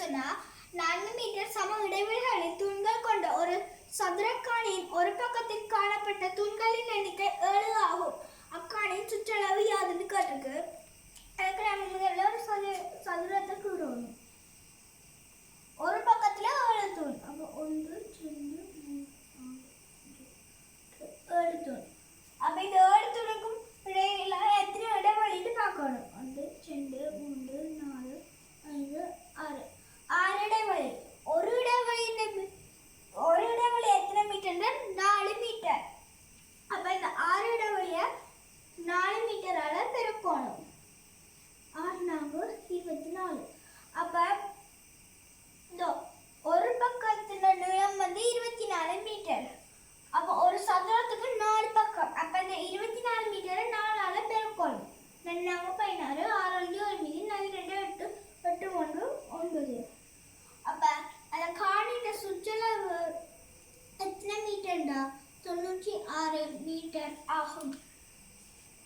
சொன்னா 4 மீட்டர் சம இடைவெளிகளில் தூண்கள் கொண்ட ஒரு சதுரக்காணியின் ஒரு பக்கத்தில் காணப்பட்ட தூண்களின் எண்ணிக்கை 7 ஆகும். அக்காணியின் சுற்றளவு யாதுன்னு கேட்டிருக்கு. அதுக்கு நம்ம முதல்ல ஒரு சதுரத்தை கூறணும். ஒரு பக்கத்துல 7 தூண். அப்போ 1 2 3 4 7 தூண். அப்ப இந்த 7 தூணுக்கும் இடையில எத்தனை இடைவெளின்னு பார்க்கணும். 1 2 3 4 5 6 6 இடைவெளி. ஒரு இடைவெளி எத்தனை மீட்டர்னா 4 மீட்டர். அப்ப இந்த 6 இடைவெளிய 4 மீட்டரால பெருக்கணும். 6 4 24. அப்ப இந்த ஒரு பக்கத்துல நீளம் 24 மீட்டர். அப்ப ஒரு சதுரத்துக்கு 4 பக்கம். அப்ப இந்த 24 மீட்டரை 4ஆல பெருக்கணும். 4 16 6 1 மீதி 4 2 8 8 1 9. அப்ப அந்த காணியின் சுற்றளவு எத்தனை மீட்டர்டா? 96 மீட்டர் ஆகும்.